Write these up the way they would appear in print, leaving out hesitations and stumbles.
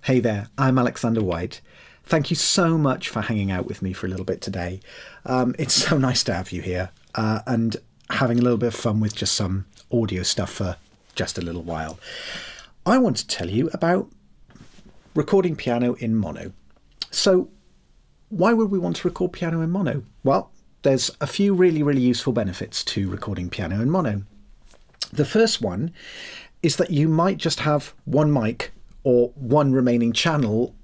Hey there, I'm Alexander White. Thank you so much for hanging out with me for a little bit today. It's so nice to have you here and having a little bit of fun with just some audio stuff for just a little while. I want to tell you about recording piano in mono. So why would we want to record piano in mono? Well, there's a few really useful benefits to recording piano in mono. The first one is that you might just have one mic or one remaining channel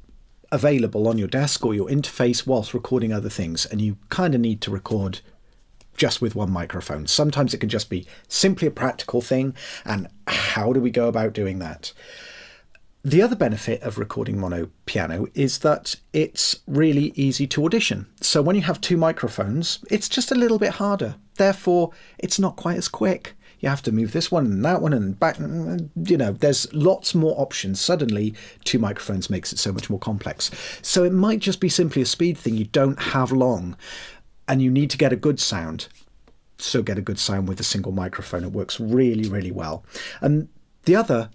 available on your desk or your interface whilst recording other things, and you kind of need to record just with one microphone. Sometimes it can just be simply a practical thing, and how do we go about doing that? The other benefit of recording mono piano is that it's really easy to audition. So when you have two microphones, it's just a little bit harder. Therefore, it's not quite as quick. You have to move this one and that one and back. There's lots more options. Suddenly, two microphones makes it so much more complex. So it might just be simply a speed thing. You don't have long and you need to get a good sound. So get a good sound with a single microphone. It works really well. And the other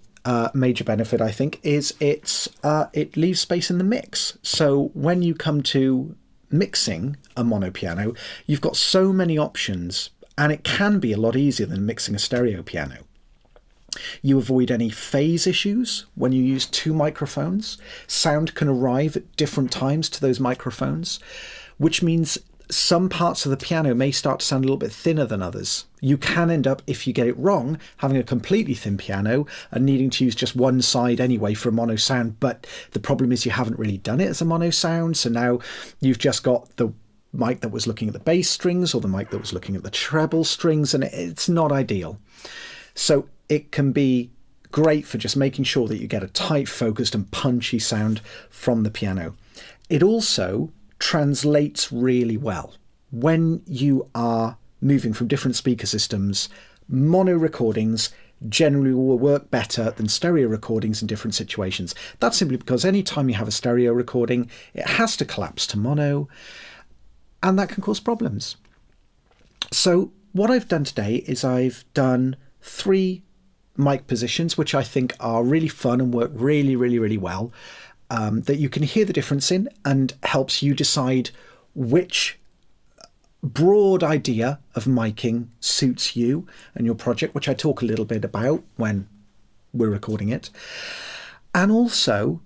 major benefit, I think, is it leaves space in the mix. So when you come to mixing a mono piano, you've got so many options. And it can be a lot easier than mixing a stereo piano. You avoid any phase issues when you use two microphones. Sound can arrive at different times to those microphones, which means some parts of the piano may start to sound a little bit thinner than others. You can end up, if you get it wrong, having a completely thin piano and needing to use just one side anyway for a mono sound. But the problem is you haven't really done it as a mono sound. So now you've just got the mic that was looking at the bass strings or the mic that was looking at the treble strings, and it's not ideal. So it can be great for just making sure that you get a tight, focused and punchy sound from the piano. It also translates really well. When you are moving from different speaker systems, mono recordings generally will work better than stereo recordings in different situations. That's simply because any time you have a stereo recording, it has to collapse to mono, and that can cause problems. So what I've done today is I've done 3 mic positions, which I think are really fun and work really well, that you can hear the difference in and helps you decide which broad idea of miking suits you and your project, which I talk a little bit about when we're recording it. And also,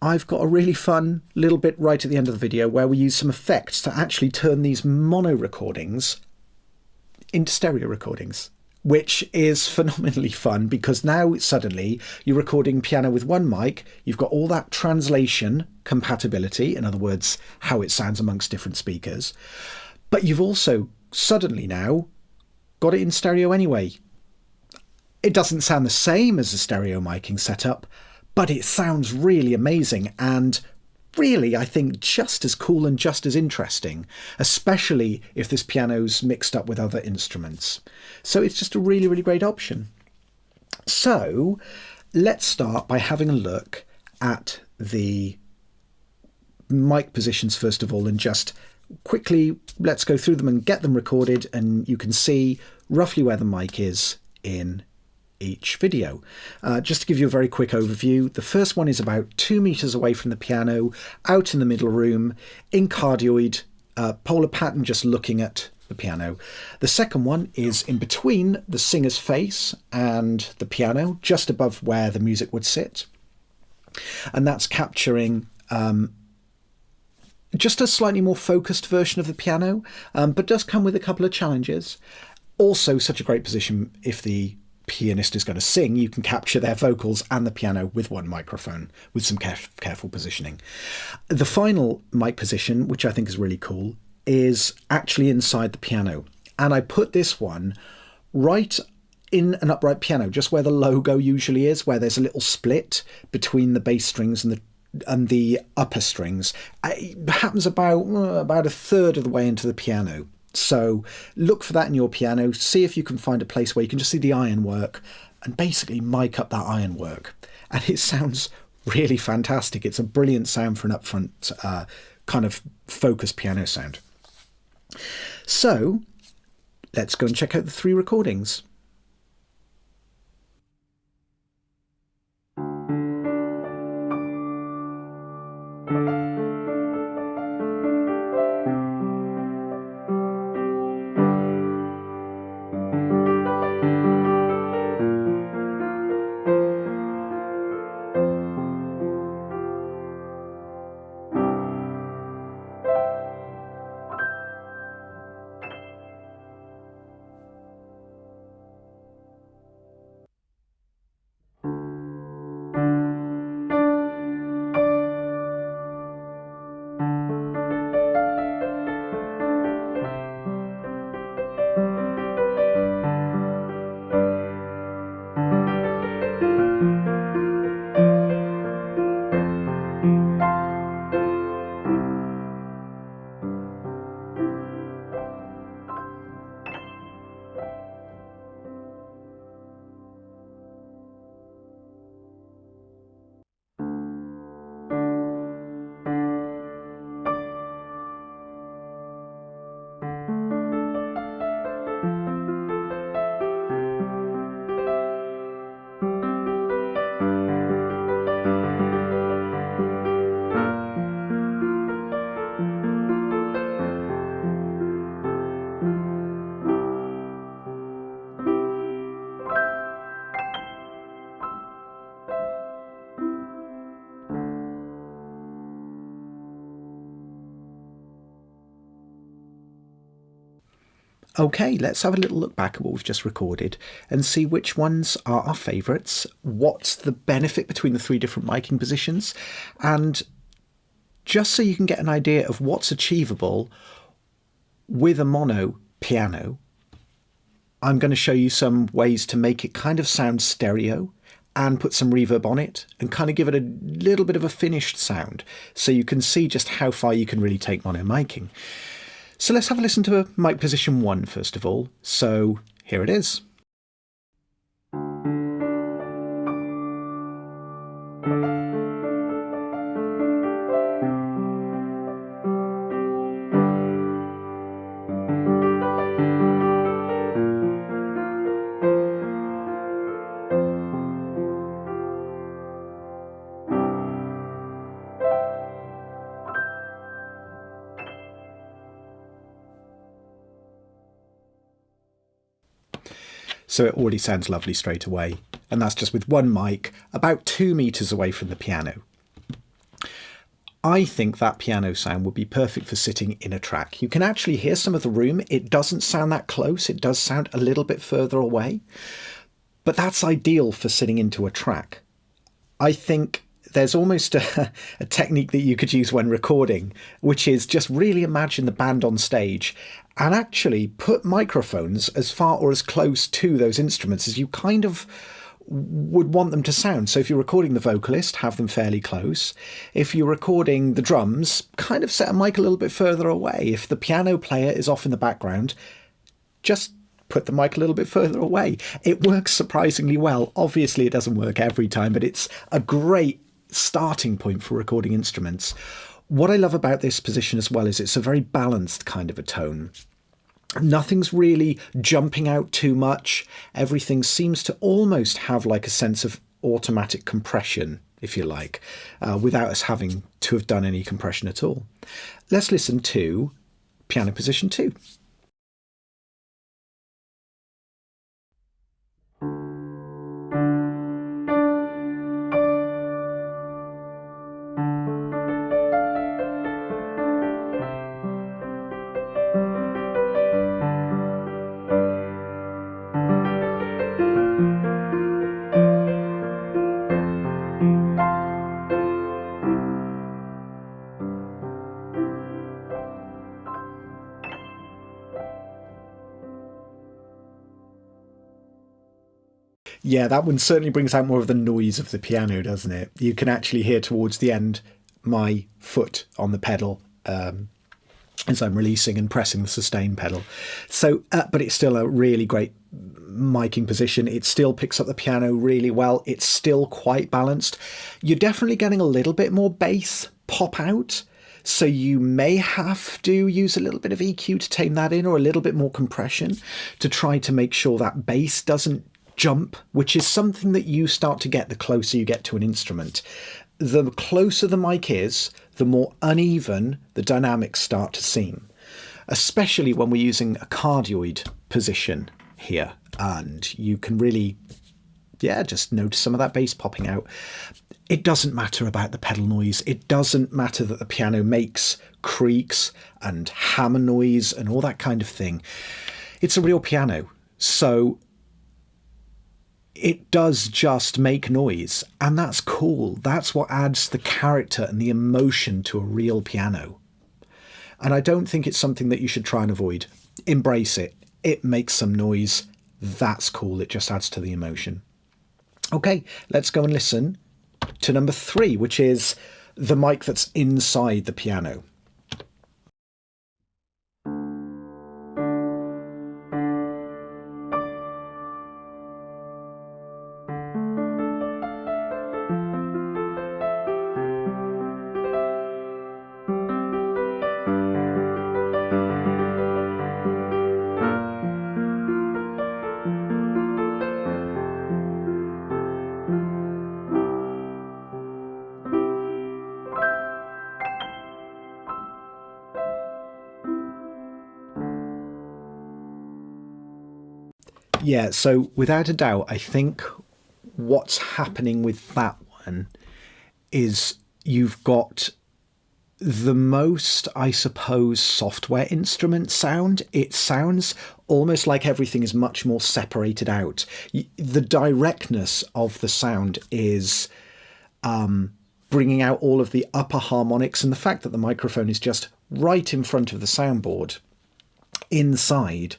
I've got a really fun little bit right at the end of the video where we use some effects to actually turn these mono recordings into stereo recordings, which is phenomenally fun because now suddenly you're recording piano with one mic, you've got all that translation compatibility, in other words, how it sounds amongst different speakers, but you've also suddenly now got it in stereo anyway. It doesn't sound the same as a stereo miking setup, but it sounds really amazing and really, I think, just as cool and just as interesting, especially if this piano's mixed up with other instruments. So it's just a really great option. So let's start by having a look at the mic positions first of all, and just quickly let's go through them and get them recorded, and you can see roughly where the mic is in each video. Just to give you a very quick overview, the first one is about 2 meters away from the piano, out in the middle room, in cardioid, polar pattern, just looking at the piano. The second one is in between the singer's face and the piano, just above where the music would sit. And that's capturing just a slightly more focused version of the piano, but does come with a couple of challenges. Also, such a great position if the pianist is going to sing, you can capture their vocals and the piano with one microphone with some careful positioning. The final mic position, which I think is really cool, is actually inside the piano. And I put this one right in an upright piano, just where the logo usually is, where there's a little split between the bass strings and the upper strings. It happens about a third of the way into the piano. So look for that in your piano, see if you can find a place where you can just see the ironwork and basically mic up that ironwork. And it sounds really fantastic. It's a brilliant sound for an upfront kind of focused piano sound. So let's go and check out the 3 recordings. Okay, let's have a little look back at what we've just recorded and see which ones are our favourites, what's the benefit between the 3 different miking positions, and just so you can get an idea of what's achievable with a mono piano, I'm going to show you some ways to make it kind of sound stereo and put some reverb on it and kind of give it a little bit of a finished sound so you can see just how far you can really take mono miking. So let's have a listen to mic position 1 first of all. So here it is. So it already sounds lovely straight away. And that's just with one mic about 2 meters away from the piano. I think that piano sound would be perfect for sitting in a track. You can actually hear some of the room. It doesn't sound that close. It does sound a little bit further away. But that's ideal for sitting into a track. I think there's almost a technique that you could use when recording, which is just really imagine the band on stage and actually put microphones as far or as close to those instruments as you kind of would want them to sound. So if you're recording the vocalist, have them fairly close. If you're recording the drums, kind of set a mic a little bit further away. If the piano player is off in the background, just put the mic a little bit further away. It works surprisingly well. Obviously, it doesn't work every time, but it's a great starting point for recording instruments. What I love about this position as well is it's a very balanced kind of a tone. Nothing's really jumping out too much. Everything seems to almost have like a sense of automatic compression, if you like, without us having to have done any compression at all. Let's listen to piano position 2. Yeah, that one certainly brings out more of the noise of the piano, doesn't it? You can actually hear towards the end my foot on the pedal as I'm releasing and pressing the sustain pedal. So, but it's still a really great miking position. It still picks up the piano really well. It's still quite balanced. You're definitely getting a little bit more bass pop out. So you may have to use a little bit of EQ to tame that in, or a little bit more compression to try to make sure that bass doesn't jump, which is something that you start to get the closer you get to an instrument. The closer the mic is, the more uneven the dynamics start to seem, especially when we're using a cardioid position here. And you can really, just notice some of that bass popping out. It doesn't matter about the pedal noise. It doesn't matter that the piano makes creaks and hammer noise and all that kind of thing. It's a real piano. So it does just make noise, and that's cool. That's what adds the character and the emotion to a real piano. And I don't think it's something that you should try and avoid. Embrace it. It makes some noise. That's cool. It just adds to the emotion. Okay, let's go and listen to number 3, which is the mic that's inside the piano. Yeah, so without a doubt, I think what's happening with that one is you've got the most, I suppose, software instrument sound. It sounds almost like everything is much more separated out. The directness of the sound is bringing out all of the upper harmonics, and the fact that the microphone is just right in front of the soundboard inside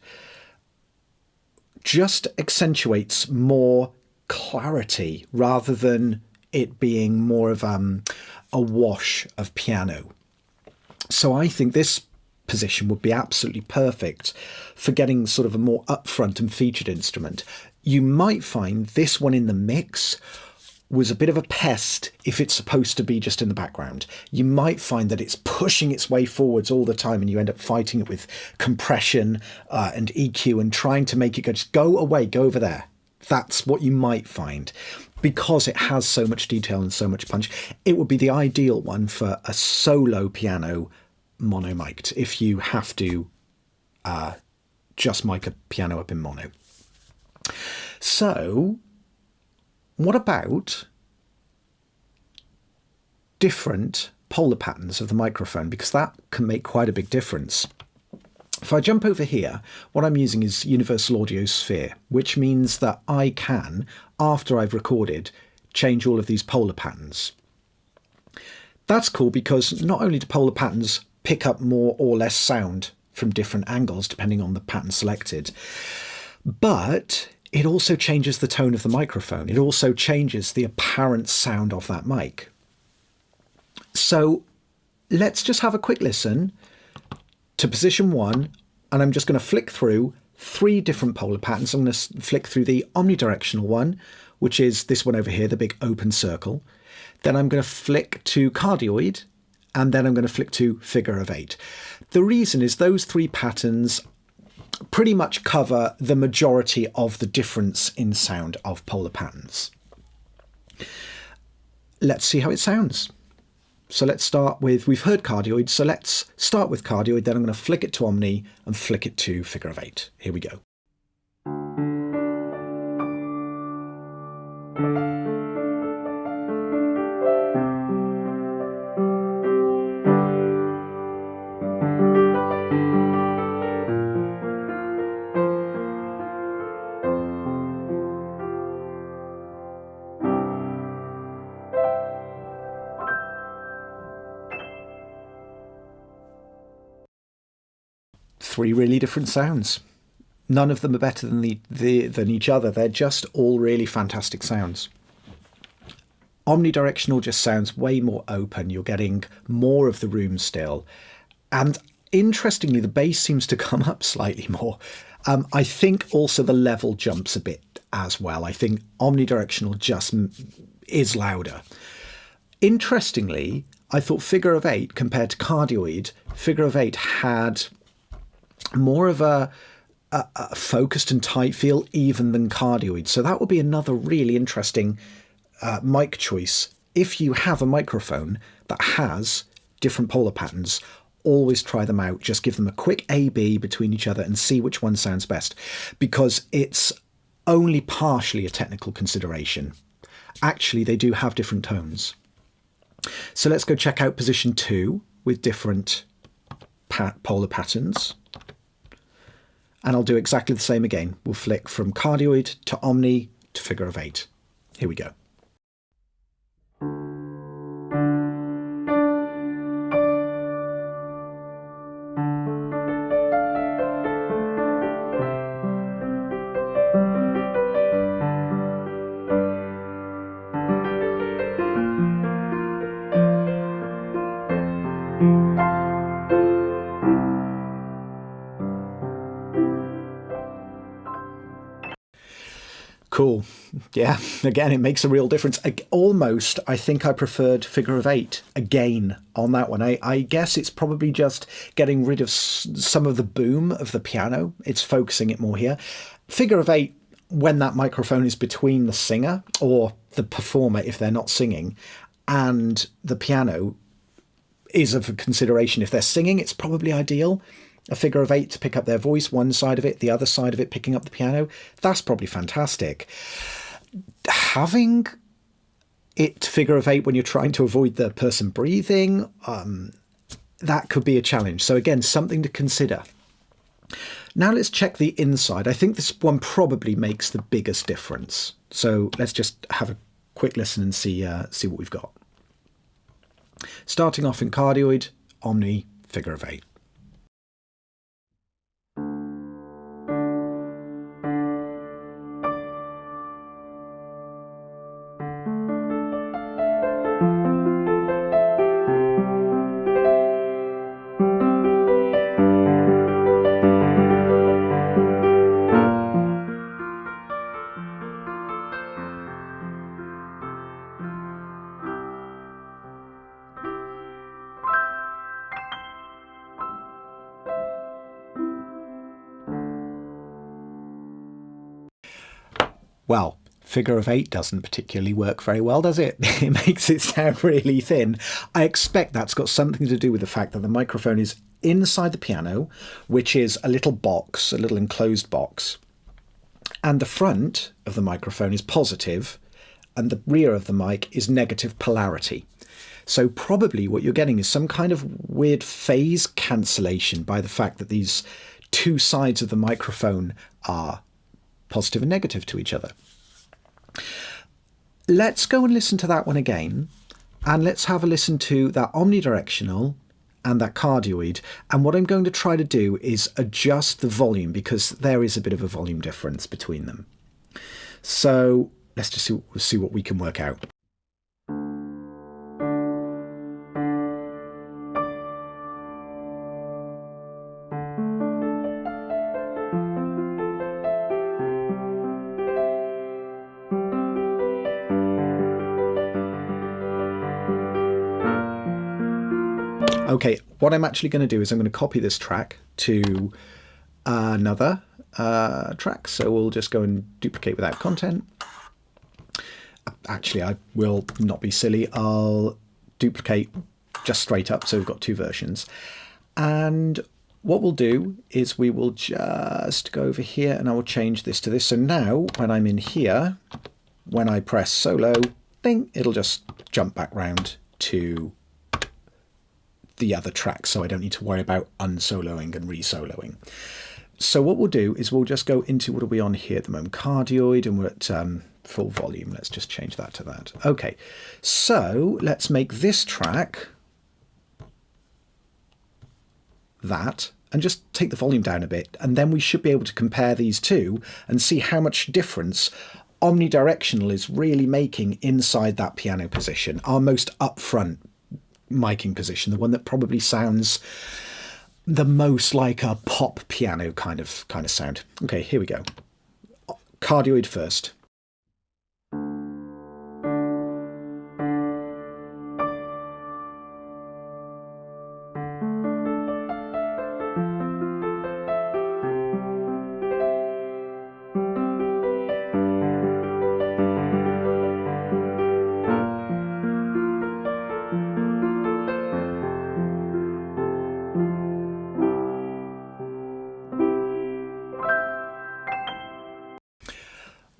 just accentuates more clarity rather than it being more of a wash of piano. So I think this position would be absolutely perfect for getting sort of a more upfront and featured instrument. You might find this one in the mix was a bit of a pest if it's supposed to be just in the background. You might find that it's pushing its way forwards all the time and you end up fighting it with compression and EQ and trying to make it go, just go away, go over there. That's what you might find. Because it has so much detail and so much punch, it would be the ideal one for a solo piano mono mic'd if you have to just mic a piano up in mono. So what about different polar patterns of the microphone? Because that can make quite a big difference. If I jump over here, what I'm using is Universal Audio Sphere, which means that I can, after I've recorded, change all of these polar patterns. That's cool because not only do polar patterns pick up more or less sound from different angles depending on the pattern selected, but it also changes the tone of the microphone. It also changes the apparent sound of that mic. So let's just have a quick listen to position 1, and I'm just going to flick through 3 different polar patterns. I'm going to flick through the omnidirectional one, which is this one over here, the big open circle. Then I'm going to flick to cardioid, and then I'm going to flick to figure of 8. The reason is those 3 patterns pretty much cover the majority of the difference in sound of polar patterns. Let's see how it sounds. So let's start with, we've heard cardioid, so let's start with cardioid, then I'm going to flick it to omni and flick it to figure of 8. Here we go. Three really different sounds. None of them are better than than each other. They're just all really fantastic sounds. Omnidirectional just sounds way more open. You're getting more of the room still. And interestingly, the bass seems to come up slightly more. I think also the level jumps a bit as well. I think omnidirectional just is louder. Interestingly, I thought figure of 8 compared to cardioid, figure of 8 had more of a focused and tight feel even than cardioid. So that would be another really interesting mic choice. If you have a microphone that has different polar patterns, always try them out. Just give them a quick A/B between each other and see which one sounds best, because it's only partially a technical consideration. Actually, they do have different tones. So let's go check out position 2 with different polar patterns. And I'll do exactly the same again. We'll flick from cardioid to omni to figure of 8. Here we go. Cool. Yeah, again, it makes a real difference. Almost, I think I preferred figure of 8 again on that one. I guess it's probably just getting rid of some of the boom of the piano. It's focusing it more here. Figure of 8, when that microphone is between the singer or the performer, if they're not singing, and the piano is of a consideration. If they're singing, it's probably ideal. A figure of 8 to pick up their voice, one side of it, the other side of it picking up the piano. That's probably fantastic. Having it figure of 8 when you're trying to avoid the person breathing, that could be a challenge. So again, something to consider. Now let's check the inside. I think this one probably makes the biggest difference. So let's just have a quick listen and see what we've got. Starting off in cardioid, Omni, figure of 8. Well, figure of 8 doesn't particularly work very well, does it? It makes it sound really thin. I expect that's got something to do with the fact that the microphone is inside the piano, which is a little box, a little enclosed box. And the front of the microphone is positive, and the rear of the mic is negative polarity. So probably what you're getting is some kind of weird phase cancellation by the fact that these two sides of the microphone are positive and negative to each other. Let's go and listen to that one again, and let's have a listen to that omnidirectional and that cardioid. And what I'm going to try to do is adjust the volume, because there is a bit of a volume difference between them. So let's just see what we can work out. Okay, what I'm actually going to do is I'm going to copy this track to another track. So we'll just go and duplicate without content. Actually, I will not be silly. I'll duplicate just straight up. So we've got two versions. And what we'll do is we will just go over here and I will change this to this. So now when I'm in here, when I press solo, ding, it'll just jump back round to the other track, so I don't need to worry about unsoloing and re-soloing. So what we'll do is we'll just go into, what are we on here at the moment? Cardioid, and we're at full volume. Let's just change that to that. Okay, so let's make this track that, and just take the volume down a bit, and then we should be able to compare these two and see how much difference omnidirectional is really making inside that piano position, our most upfront miking position, the one that probably sounds the most like a pop piano kind of sound. Okay, here we go. Cardioid first.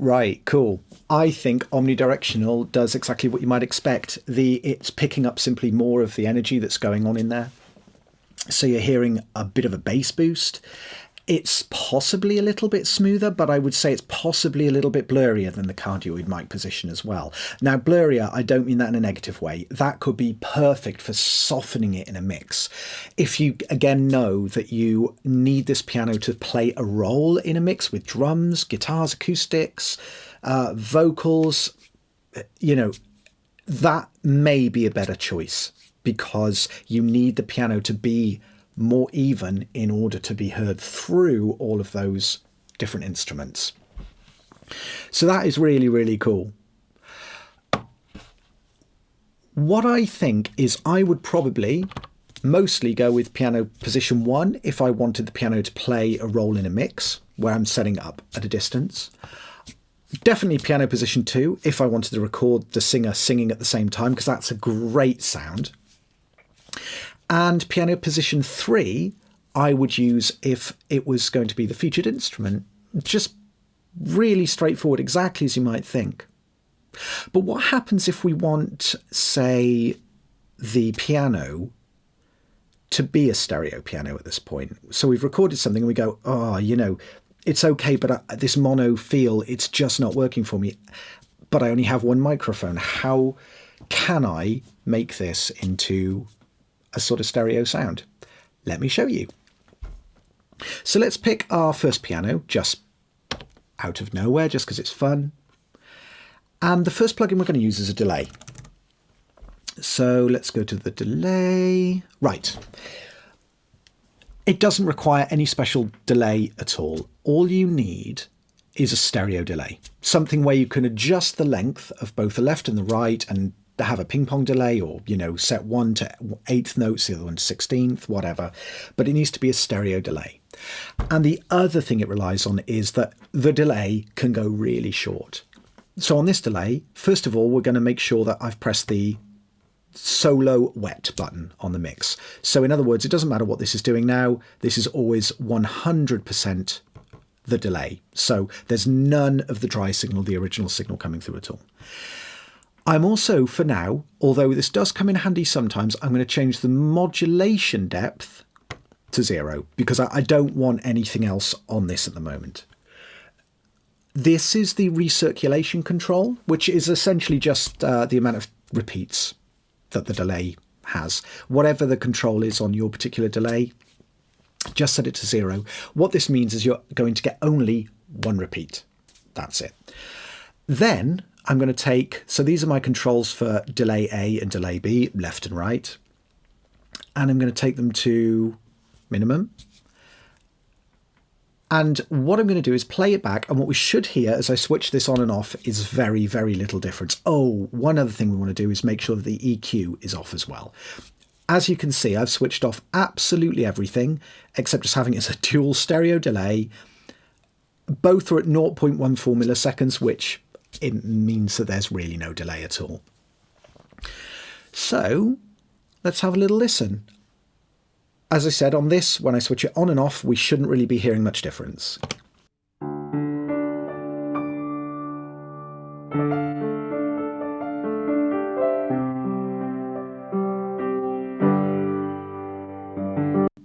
Right, cool. I think omnidirectional does exactly what you might expect. It's picking up simply more of the energy that's going on in there. So you're hearing a bit of a bass boost. It's possibly a little bit smoother, but I would say it's possibly a little bit blurrier than the cardioid mic position as well. Now, blurrier, I don't mean that in a negative way. That could be perfect for softening it in a mix. If you, again, know that you need this piano to play a role in a mix with drums, guitars, acoustics, vocals, you know, that may be a better choice, because you need the piano to be more even in order to be heard through all of those different instruments. So that is really, really cool. What I think is I would probably mostly go with piano position 1 if I wanted the piano to play a role in a mix where I'm setting up at a distance. Definitely piano position 2 if I wanted to record the singer singing at the same time, because that's a great sound. And piano position 3, I would use if it was going to be the featured instrument. Just really straightforward, exactly as you might think. But what happens if we want, say, the piano to to be a stereo piano at this point. So we've recorded something and we go, oh, it's okay, but this mono feel, it's just not working for me. But I only have one microphone. How can I make this into a sort of stereo sound? Let me show you. So let's pick our first piano, just out of nowhere, just because it's fun. And the first plugin we're going to use is a delay. So let's go to the delay. Right. It doesn't require any special delay at all. All you need is a stereo delay. Something where you can adjust the length of both the left and the right and have a ping pong delay, or, set one to 8th notes, the other one to 16th, whatever. But it needs to be a stereo delay. And the other thing it relies on is that the delay can go really short. So on this delay, first of all, we're going to make sure that I've pressed the solo wet button on the mix. So in other words, it doesn't matter what this is doing now. This is always 100% the delay. So there's none of the dry signal, the original signal, coming through at all. I'm also, for now, although this does come in handy sometimes, I'm going to change the modulation depth to 0 because I don't want anything else on this at the moment. This is the recirculation control, which is essentially just the amount of repeats that the delay has. Whatever the control is on your particular delay, just set it to 0. What this means is you're going to get only one repeat. That's it. Then I'm going to take, so these are my controls for delay A and delay B, left and right. And I'm going to take them to minimum. And what I'm going to do is play it back. And what we should hear as I switch this on and off is very, very little difference. Oh, one other thing we want to do is make sure that the EQ is off as well. As you can see, I've switched off absolutely everything except just having it as a dual stereo delay. Both are at 0.14 milliseconds, which it means that there's really no delay at all. So let's have a little listen. As I said, on this, when I switch it on and off, we shouldn't really be hearing much difference.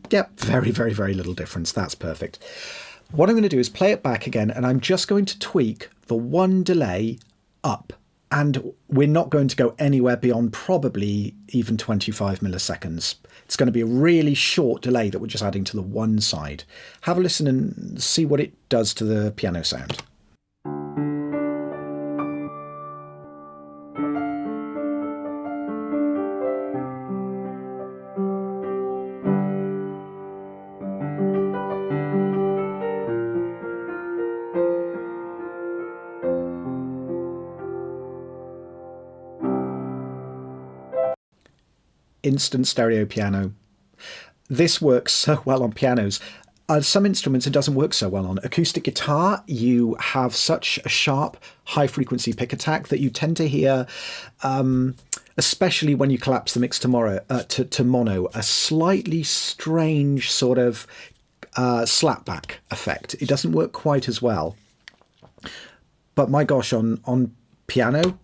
Yep, very, very, very little difference. That's perfect. What I'm going to do is play it back again, and I'm just going to tweak the one delay up. And we're not going to go anywhere beyond probably even 25 milliseconds. It's going to be a really short delay that we're just adding to the one side. Have a listen and see what it does to the piano sound. Instant stereo piano. This works so well on pianos. Some instruments it doesn't work so well on. Acoustic guitar, you have such a sharp, high-frequency pick attack that you tend to hear, especially when you collapse the mix to mono, a slightly strange sort of slapback effect. It doesn't work quite as well. But my gosh, on piano,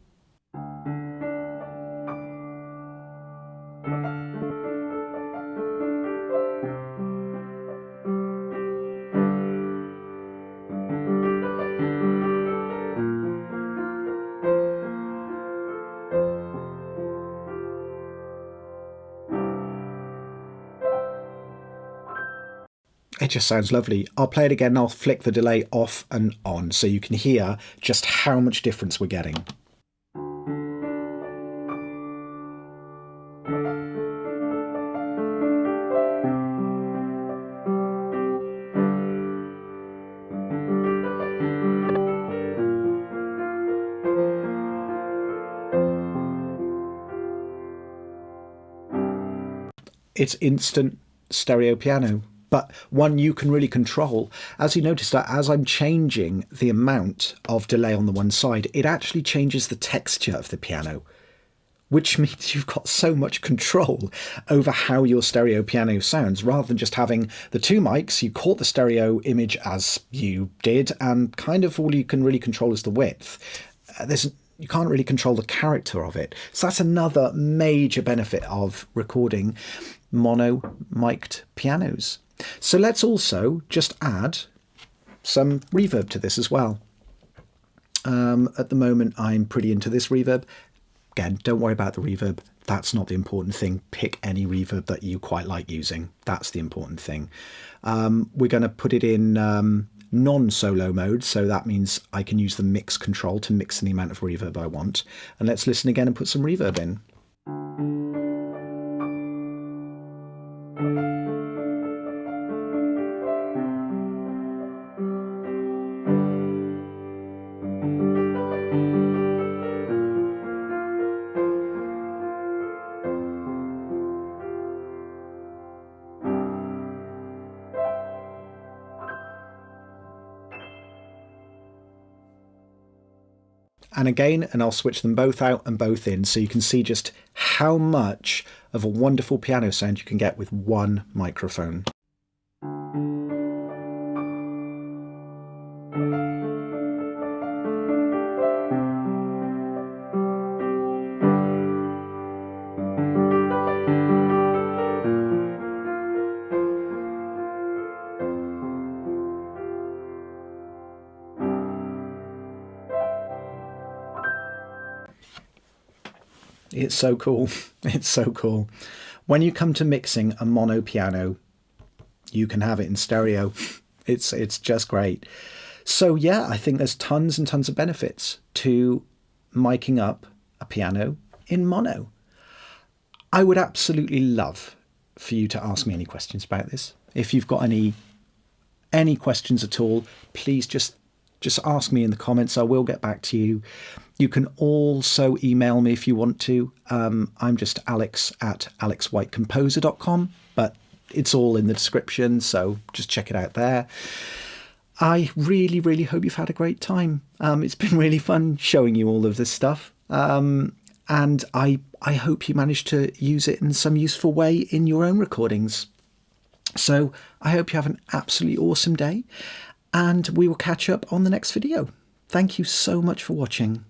it just sounds lovely. I'll play it again and I'll flick the delay off and on so you can hear just how much difference we're getting. It's instant stereo piano, but one you can really control. As you notice that as I'm changing the amount of delay on the one side, it actually changes the texture of the piano, which means you've got so much control over how your stereo piano sounds. Rather than just having the two mics, you caught the stereo image as you did, and kind of all you can really control is the width. There's you can't really control the character of it. So that's another major benefit of recording mono mic'd pianos. So let's also just add some reverb to this as well. At the moment, I'm pretty into this reverb. Again, don't worry about the reverb. That's not the important thing. Pick any reverb that you quite like using. That's the important thing. We're going to put it in non-solo mode, so that means I can use the mix control to mix the amount of reverb I want. And let's listen again and put some reverb in. And again, and I'll switch them both out and both in so you can see just how much of a wonderful piano sound you can get with one microphone. It's so cool. It's so cool. When you come to mixing a mono piano, you can have it in stereo. It's just great. So yeah, I think there's tons and tons of benefits to miking up a piano in mono. I would absolutely love for you to ask me any questions about this. If you've got any questions at all, please just ask me in the comments. I will get back to you. You can also email me if you want to. I'm just alex@alexwhitecomposer.com, but it's all in the description, so just check it out there. I really, really hope you've had a great time. It's been really fun showing you all of this stuff. And I hope you managed to use it in some useful way in your own recordings. So I hope you have an absolutely awesome day, and we will catch up on the next video. Thank you so much for watching.